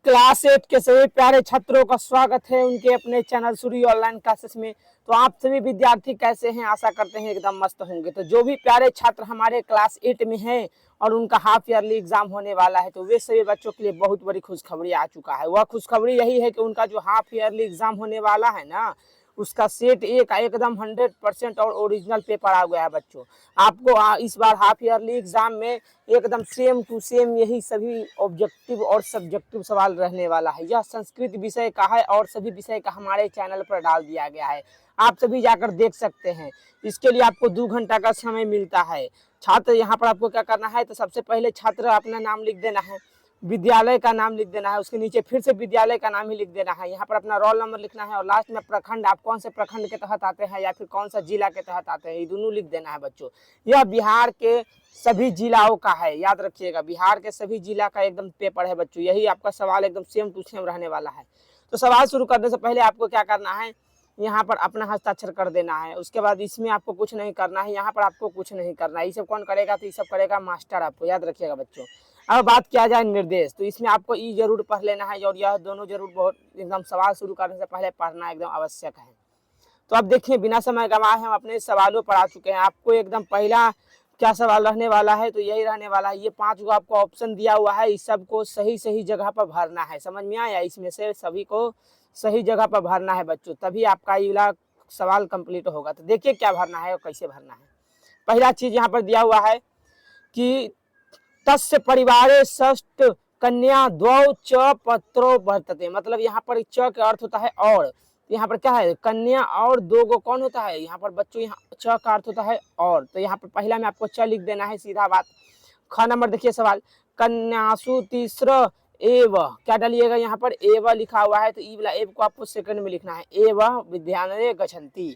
Class 8 के सभी प्यारे छात्रों का स्वागत है उनके अपने चैनल सूर्य ऑनलाइन क्लासेस में। तो आप सभी विद्यार्थी कैसे हैं? आशा करते हैं एकदम मस्त होंगे। तो जो भी प्यारे छात्र हमारे क्लास 8 में हैं और उनका हाफ ईयरली एग्जाम होने वाला है, तो वे सभी बच्चों के लिए बहुत बड़ी खुशखबरी आ चुका है। वह खुशखबरी यही है कि उनका जो हाफ ईयरली एग्जाम होने वाला है ना, उसका सेट एक एकदम 100% और ओरिजिनल पेपर आ गया है बच्चों। आपको इस बार हाफ ईयरली एग्जाम में एकदम सेम टू सेम यही सभी ऑब्जेक्टिव और सब्जेक्टिव सवाल रहने वाला है। यह संस्कृत विषय का है और सभी विषय का हमारे चैनल पर डाल दिया गया है, आप सभी जाकर देख सकते हैं। इसके लिए आपको 2 घंटा का समय मिलता है। छात्र यहाँ पर आपको क्या करना है, तो सबसे पहले छात्र अपना नाम लिख देना है, विद्यालय का नाम लिख देना है, उसके नीचे फिर से विद्यालय का नाम ही लिख देना है। यहाँ पर अपना रोल नंबर लिखना है और लास्ट में प्रखंड, आप कौन से प्रखंड के तहत आते हैं या फिर कौन सा जिला के तहत आते हैं, ये दोनों लिख देना है बच्चों। यह बिहार के सभी जिलाओं का है, याद रखिएगा, बिहार के सभी जिला का एकदम पेपर है बच्चों। यही आपका सवाल एकदम सेम टू सेम रहने वाला है। तो सवाल शुरू करने से पहले आपको क्या करना है, यहाँ पर अपना हस्ताक्षर कर देना है। उसके बाद इसमें आपको कुछ नहीं करना है, यहाँ पर आपको कुछ नहीं करना है। ये सब कौन करेगा, तो ये सब करेगा मास्टर, आपको याद रखिएगा बच्चों। अब बात किया जाए निर्देश, तो इसमें आपको ई जरूर पढ़ लेना है और यह दोनों जरूर बहुत एकदम सवाल शुरू करने से पहले पढ़ना एकदम आवश्यक है। तो अब देखिए, बिना समय गंवाए हम अपने सवालों पर आ चुके हैं। आपको एकदम पहला क्या सवाल रहने वाला है, तो यही रहने वाला है। ये 5 को आपको ऑप्शन दिया हुआ है, इस सबको सही सही जगह पर भरना है। समझ में आया? इसमें से सभी को सही जगह पर भरना है बच्चों, तभी आपका अगला सवाल कंप्लीट होगा। तो देखिए क्या भरना है और कैसे भरना है। पहला चीज यहाँ पर दिया हुआ है कि तस्य परिवारे षष्ठ कन्या द्वौ च पत्रो वर्तते, मतलब यहाँ पर च का अर्थ होता है और, यहाँ पर क्या है, कन्या और 2 गो कौन होता है यहाँ पर बच्चों, यहाँ च का अर्थ होता है और। तो यहाँ पर पहला में आपको च लिख देना है, सीधा बात। ख नंबर देखिए सवाल, कन्यासु तीसरा एव, क्या डालिएगा यहाँ पर, एव लिखा हुआ है, तो ई वाला एव को आपको सेकंड में लिखना है, एव विद्यालये गच्छन्ति।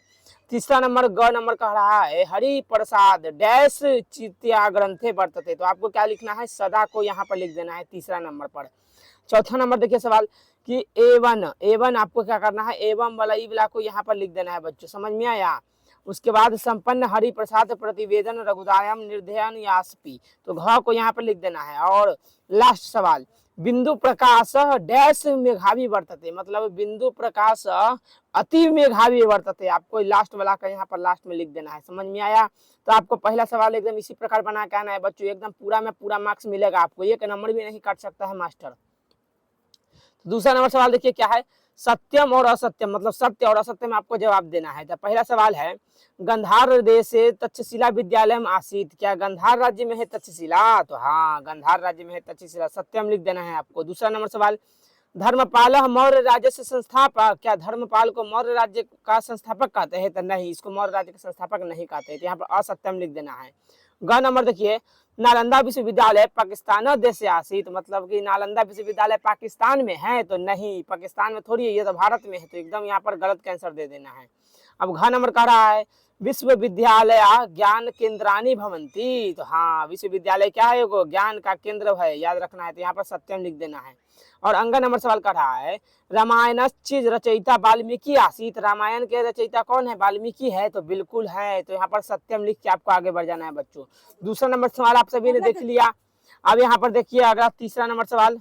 तीसरा नंबर ग नंबर कह रहा है, हरि प्रसाद डैश चित्या ग्रंथे वर्तते, तो आपको क्या लिखना है, सदा को यहाँ पर लिख देना है तीसरा नंबर पर। चौथा नंबर देखिए सवाल कि एवन, एवन आपको क्या करना है, एवं वाला ई वाला को यहाँ पर लिख देना है बच्चों। समझ में आया? उसके बाद संपन्न हरि प्रसाद प्रतिवेदन रघुदायम निर्धयन यास्पी, तो घ को यहाँ पर लिख देना है। और लास्ट सवाल, बिंदु प्रकाश डैश मेघावी वर्तते, मतलब बिंदु प्रकाश अति मेघावी वर्तते, आपको लास्ट वाला का यहाँ पर लास्ट में लिख देना है। समझ में आया? तो आपको पहला सवाल एकदम इसी प्रकार बना के आना है बच्चों, एकदम पूरा में पूरा मार्क्स मिलेगा आपको, 1 नंबर भी नहीं काट सकता है मास्टर। दूसरा नंबर सवाल देखिए क्या है, सत्यम और असत्यम, मतलब सत्य और असत्य में आपको जवाब देना है। तो पहला सवाल है, गंधार देशे तक्षशिला विद्यालय में आसीत, क्या गंधार राज्य में है तक्षशिला? तो हाँ, गंधार राज्य में है तक्षशिला, सत्यम लिख देना है आपको। दूसरा नंबर सवाल, धर्मपाल मौर्य राज्य से संस्थापक, क्या धर्मपाल को मौर्य राज्य का संस्थापक कहते हैं? तो नहीं, इसको मौर्य राज्य का संस्थापक नहीं कहते हैं, तो यहाँ पर असत्यम लिख देना है। ग नंबर देखिए, नालंदा विश्वविद्यालय पाकिस्तान देश से आसित, मतलब कि नालंदा विश्वविद्यालय पाकिस्तान में है? तो नहीं, पाकिस्तान में थोड़ी है, ये तो भारत में है, तो एकदम यहाँ पर गलत का आंसर दे देना है। अब घ नंबर कह रहा है, विश्वविद्यालय ज्ञान केंद्रानी भवंती, तो हाँ, विश्वविद्यालय क्या है, वो ज्ञान का केंद्र है, याद रखना है, तो यहाँ पर सत्यम लिख देना है। और अंग नंबर सवाल कर रहा है, रामायण रचयिता वाल्मीकि आसित, रामायण के रचयिता कौन है, वाल्मीकि है? तो बिल्कुल है, तो यहाँ पर सत्यम लिख के आपको आगे बढ़ जाना है बच्चों। दूसरा नंबर सवाल आप सभी ने देख लिया। अब यहाँ पर देखिए अगला तीसरा नंबर सवाल,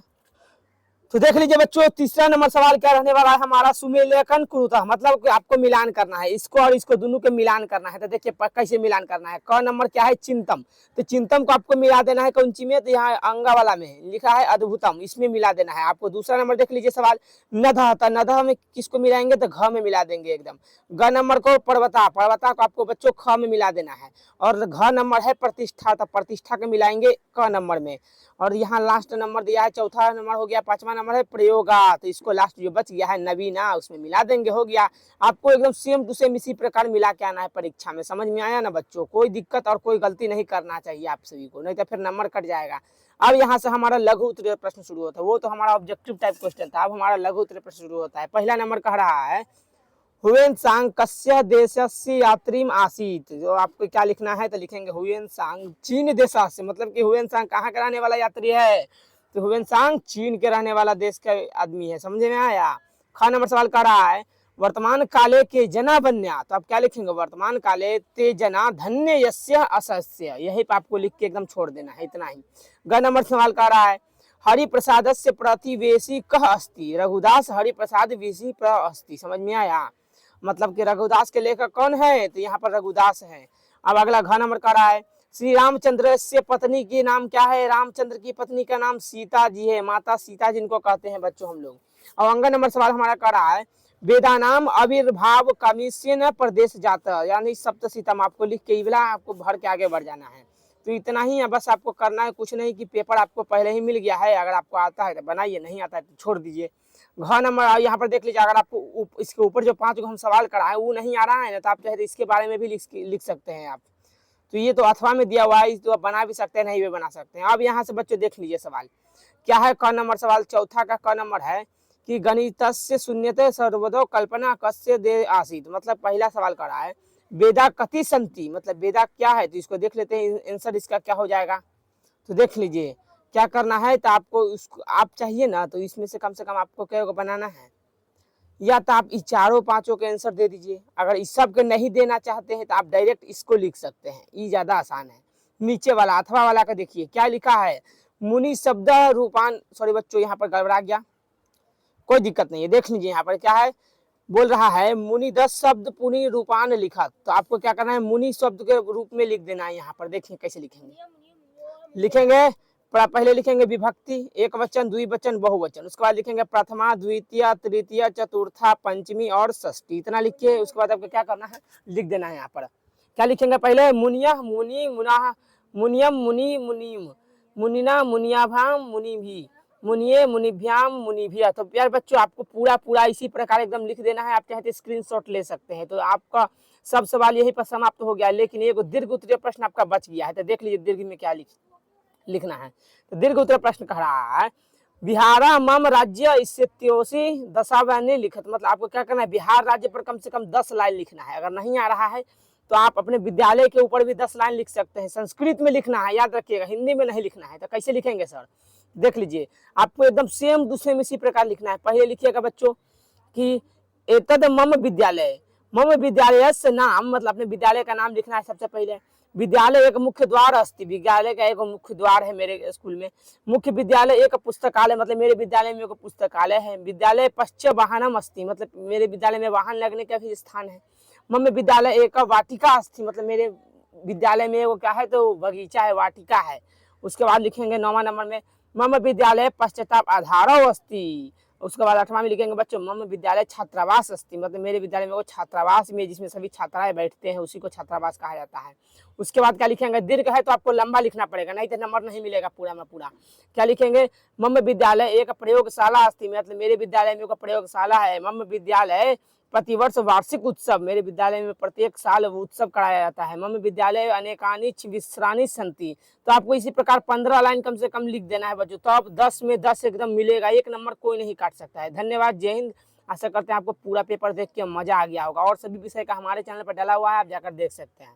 तो देख लीजिए बच्चों, तीसरा नंबर सवाल क्या रहने वाला है हमारा, सुमेलकन कुरुतः, मतलब कि आपको मिलान करना है, इसको और इसको दोनों के मिलान करना है। तो देखिए कैसे मिलान करना है। क नंबर क्या है, चिंतम, तो चिंतम को आपको मिला देना है कौन सी में, तो यहाँ अंगा वाला में लिखा है अद्भुतम, इसमें मिला देना है आपको। दूसरा नंबर देख लीजिए सवाल, नदह, तो नदह में किसको मिलाएंगे, तो घ में मिला देंगे एकदम। ग नंबर को पर्वता, पर्वता को आपको बच्चों ख में मिला देना है। और घ नंबर है प्रतिष्ठा, तो प्रतिष्ठा को मिलाएंगे क नंबर में। और यहाँ लास्ट नंबर दिया है, चौथा नंबर हो गया, 5वां नंबर है प्रयोगा, तो इसको लास्ट जो बच गया है नवीना, उसमें मिला देंगे, हो गया। आपको एकदम सेम टू सेम इसी प्रकार मिला के आना है परीक्षा में। समझ में आया ना बच्चों? कोई दिक्कत और कोई गलती नहीं करना चाहिए आप सभी को, नहीं तो फिर नंबर कट जाएगा। अब यहाँ से हमारा लघु उत्तरीय प्रश्न शुरू होता है, वो तो हमारा ऑब्जेक्टिव टाइप क्वेश्चन था, अब हमारा लघु उत्तरीय प्रश्न शुरू होता है। पहला नंबर कह रहा है, हुएनसांग कस्य देशस्य यात्रीम आसीत, जो आपको क्या लिखना है, तो लिखेंगे हुएनसांग चीन देश से, मतलब कि हुएनसांग कहाँ का रहने वाला यात्री है, तो हुएनसांग चीन के रहने वाला देश का आदमी है। समझ में आया? ख नंबर सवाल कर रहा है, वर्तमान काले के जना बन्या, तो आप क्या लिखेंगे, वर्तमान काले ते जना धन्य यस्य असस्य, यही पे आपको लिख के एकदम छोड़ देना है, इतना ही। ग नंबर सवाल कर रहा है, हरिप्रसादस्य प्रतिवेशी कह अस्ति, रघुदास हरिप्रसाद वेशी प्र अस्ति। समझ में आया? मतलब कि रघुदास के लेखक कौन है? तो यहाँ पर रघुदास है। अब अगला घ नंबर का रहा है, श्री रामचंद्र से पत्नी के नाम क्या है? रामचंद्र की पत्नी का नाम सीता जी है, माता सीता जिनको कहते हैं बच्चों हम लोग। और अंग नंबर सवाल हमारा कर रहा है, वेदानाम आविर्भाव कमिशन प्रदेश जाता, यानी सप्तशीतम आपको लिख के इवला आपको भर के आगे बढ़ जाना है। तो इतना ही है, बस आपको करना है, कुछ नहीं कि पेपर आपको पहले ही मिल गया है। अगर आपको आता है तो बनाइए, नहीं आता है तो छोड़ दीजिए। घ नंबर यहाँ पर देख लीजिए, अगर आपको इसके ऊपर जो 5 हम सवाल कराए वो नहीं आ रहा है ना, तो आप चाहे तो इसके बारे में भी लिख सकते हैं आप। तो ये तो अथवा में दिया हुआ है, तो आप बना भी सकते हैं, नहीं भी बना सकते हैं। अब यहाँ से बच्चों देख लीजिए सवाल क्या है। क नंबर सवाल चौथा का क नंबर है कि गणितस्य शून्यते सर्वदो कल्पना कस्य दे आसीत। मतलब पहला सवाल कर रहा है वेदा कति संति, मतलब वेदा क्या है? तो इसको देख लेते हैं, आंसर इसका क्या हो जाएगा। तो देख लीजिए क्या करना है। तो आपको उसको आप चाहिए ना, तो इसमें से कम आपको क्या बनाना है, या तो आप इस चारों पांचों के आंसर दे दीजिए। अगर इस सब के नहीं देना चाहते हैं तो आप डायरेक्ट इसको लिख सकते हैं, ये ज्यादा आसान है। नीचे वाला अथवा वाला का देखिए क्या लिखा है, मुनि शब्द रूपान, सॉरी बच्चों यहाँ पर गड़बड़ा गया, कोई दिक्कत नहीं है। देख लीजिए यहाँ पर क्या है, बोल रहा है मुनि 10 शब्द पुनि रूपान लिखा। तो आपको क्या करना है, मुनि शब्द के रूप में लिख देना है। यहाँ पर देखिए कैसे लिखेंगे। पहले लिखेंगे विभक्ति, एक वचन, द्विवचन, बहुवचन। उसके बाद लिखेंगे प्रथमा, द्वितीय, तृतीय, चतुर्था, पंचमी और षष्ठी। इतना लिखिए। उसके बाद आपको क्या करना है, लिख देना है। यहाँ पर क्या लिखेंगे, पहले मुनिया मुनि मुना मुनियम मुनि मुनिम मुनिना मुनियाभाम मुनि भी मुनिये मुनिभ्याम मुनिभिया। तो प्यार बच्चों आपको पूरा इसी प्रकार एकदम लिख देना है। आप चाहे तो स्क्रीनशॉट ले सकते हैं। तो आपका सब सवाल यही पर समाप्त हो गया, लेकिन एक दीर्घ उत्तरीय प्रश्न आपका बच गया है। तो देख लीजिए दीर्घ में क्या लिखना है। तो दीर्घ उत्तर प्रश्न कह रहा है बिहारा मम राज्य इस्योसी दशावने लिखत। मतलब आपको क्या करना है, बिहार राज्य पर कम से कम 10 लाइन लिखना है। अगर नहीं आ रहा है तो आप अपने विद्यालय के ऊपर भी 10 लाइन लिख सकते हैं। संस्कृत में लिखना है, याद रखिएगा, हिंदी में नहीं लिखना है। तो कैसे लिखेंगे सर, देख लीजिए। आपको एकदम सेम दूसरे में इसी प्रकार लिखना है। पहले लिखिएगा बच्चों कि एतद मम विद्यालय, मम विद्यालय से नाम, मतलब अपने विद्यालय का नाम लिखना है सबसे पहले। विद्यालय एक मुख्य द्वार अस्ति, विद्यालय का एक मुख्य द्वार है मेरे स्कूल में। मुख्य विद्यालय एक पुस्तकालय, मतलब मेरे विद्यालय में एक पुस्तकालय है। विद्यालय पश्च वाहनम अस्ति, मतलब मेरे विद्यालय में वाहन लगने का भी स्थान है। मम विद्यालय एक वाटिका अस्ति, मतलब मेरे विद्यालय में वो क्या है, तो बगीचा है, वाटिका है। उसके बाद लिखेंगे 9वां नंबर में मम विद्यालय पश्चाताप आधारो अस्ति। उसके बाद 8वां में लिखेंगे बच्चों मम विद्यालय छात्रावास अस्ति, मतलब मेरे विद्यालय में वो छात्रावास में जिसमें सभी छात्राएं बैठते हैं उसी को छात्रावास कहा जाता है। उसके बाद क्या लिखेंगे, दीर्घ है तो आपको लंबा लिखना पड़ेगा, नहीं तो नंबर नहीं मिलेगा पूरा में पूरा। क्या लिखेंगे, मम विद्यालय एक प्रयोगशाला अस्ति, मतलब मेरे विद्यालय में एक प्रयोगशाला है। मम विद्यालय प्रतिवर्ष वार्षिक उत्सव, मेरे विद्यालय में प्रत्येक साल उत्सव कराया जाता है। मम विद्यालय अनेकानि विश्रानी संति। तो आपको इसी प्रकार 15 लाइन कम से कम लिख देना है बच्चों, तो आप 10 में 10 एकदम मिलेगा, एक नंबर कोई नहीं काट सकता है। धन्यवाद, जय हिंद। आशा करते हैं आपको पूरा पेपर देख के मजा आ गया होगा। और सभी विषय का हमारे चैनल पर डाला हुआ है, आप जाकर देख सकते हैं।